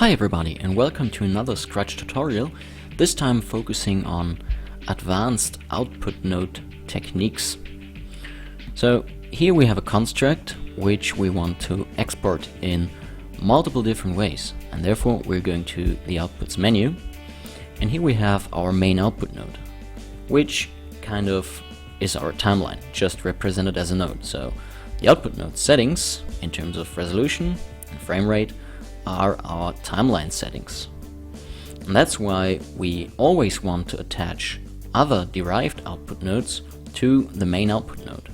Hi everybody and welcome to another Scratch tutorial, this time focusing on advanced output node techniques. So here we have a construct which we want to export in multiple different ways, and therefore we're going to the outputs menu, and here we have our main output node, which kind of is our timeline, just represented as a node. So the output node settings in terms of resolution and frame rate are our timeline settings. And that's why we always want to attach other derived output nodes to the main output node.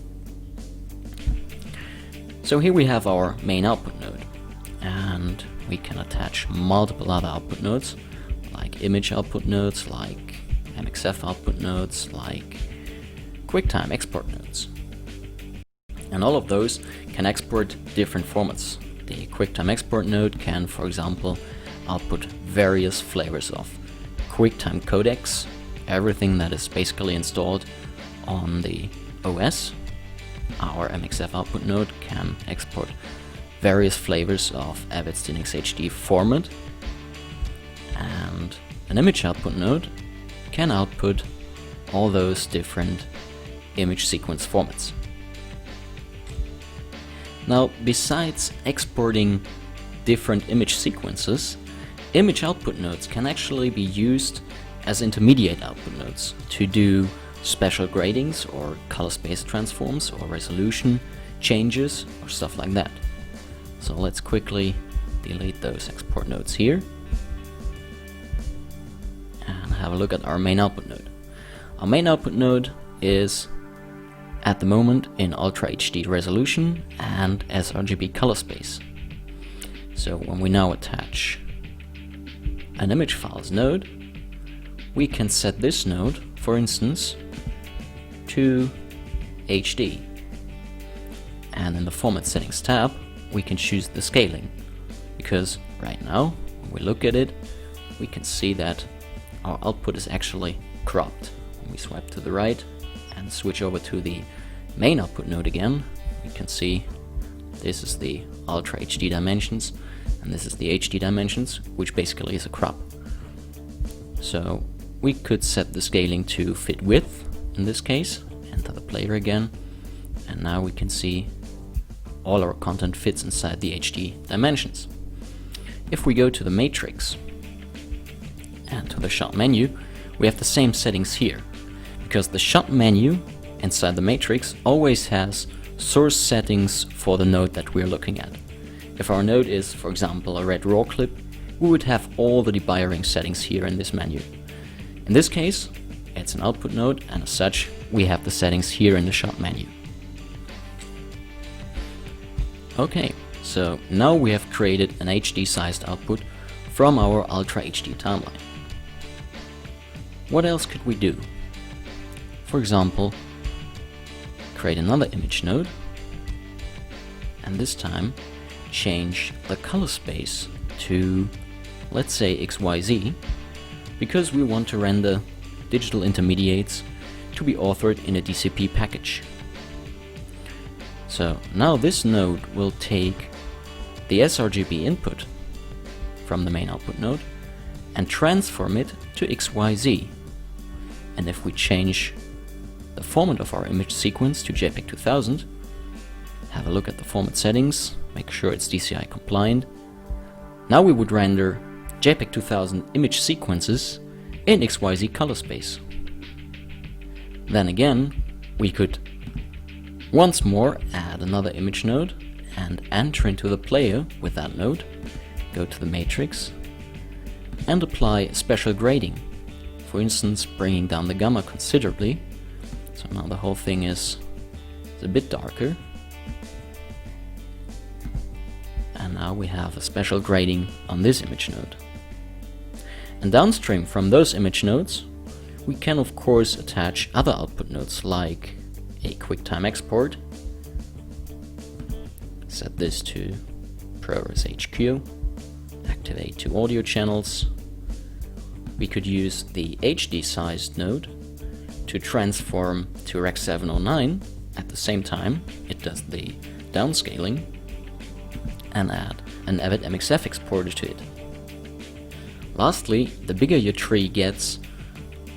So here we have our main output node, and we can attach multiple other output nodes, like image output nodes, like MXF output nodes, like QuickTime export nodes. And all of those can export different formats. The QuickTime export node can, for example, output various flavors of QuickTime codecs, everything that is basically installed on the OS. Our MXF output node can export various flavors of Avid's Linux HD format, and an image output node can output all those different image sequence formats. Now, besides exporting different image sequences, image output nodes can actually be used as intermediate output nodes to do special gradings or color space transforms or resolution changes or stuff like that. So let's quickly delete those export nodes here and have a look at our main output node. Our main output node is at the moment in Ultra HD resolution and sRGB color space. So when we now attach an image files node, we can set this node, for instance, to HD. And in the Format Settings tab, we can choose the scaling, because right now, when we look at it, we can see that our output is actually cropped. When we swipe to the right and switch over to the main output node again, we can see this is the Ultra HD dimensions and this is the HD dimensions, which basically is a crop. So we could set the scaling to fit width in this case, enter the player again, and now we can see all our content fits inside the HD dimensions. If we go to the matrix and to the shot menu, we have the same settings here, because the shot menu inside the matrix always has source settings for the node that we're looking at. If our node is, for example, a red raw clip, we would have all the debugging settings here in this menu. In this case, it's an output node, and as such, we have the settings here in the shot menu. Okay, so now we have created an HD sized output from our Ultra HD timeline. What else could we do? For example, create another image node, and this time change the color space to, let's say, XYZ, because we want to render digital intermediates to be authored in a DCP package. So now this node will take the sRGB input from the main output node and transform it to XYZ. And if we change the format of our image sequence to JPEG 2000, have a look at the format settings, make sure it's DCI compliant. Now we would render JPEG 2000 image sequences in XYZ color space. Then again, we could once more add another image node and enter into the player with that node, go to the matrix and apply special grading, for instance bringing down the gamma considerably. So now the whole thing is a bit darker. And now we have a special grading on this image node. And downstream from those image nodes, we can of course attach other output nodes like a QuickTime export. Set this to ProRes HQ. Activate two audio channels. We could use the HD sized node to transform to Rec 709 at the same time it does the downscaling, and add an Avid MXF exporter to it. Lastly, the bigger your tree gets,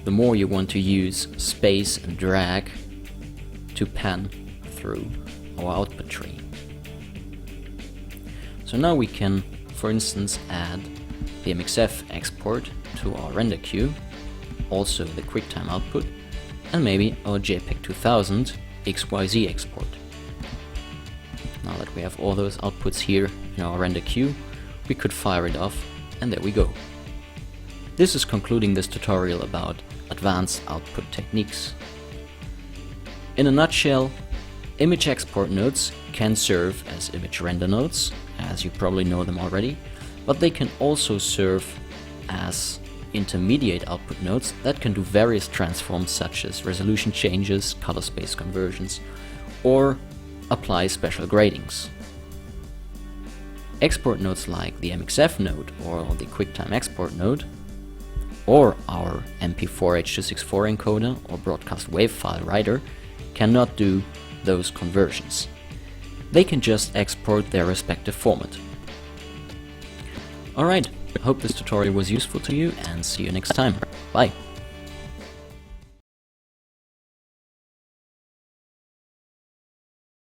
the more you want to use space and drag to pan through our output tree. So now we can, for instance, add the MXF export to our render queue, also the QuickTime output, and maybe our JPEG 2000 XYZ export. Now that we have all those outputs here in our render queue, we could fire it off, and there we go. This is concluding this tutorial about advanced output techniques. In a nutshell, image export nodes can serve as image render nodes, as you probably know them already, but they can also serve as intermediate output nodes that can do various transforms such as resolution changes, color space conversions, or apply special gradings. Export nodes like the MXF node or the QuickTime export node, or our MP4 H.264 encoder or broadcast wave file writer cannot do those conversions. They can just export their respective format. Alright, I hope this tutorial was useful to you and see you next time. Bye!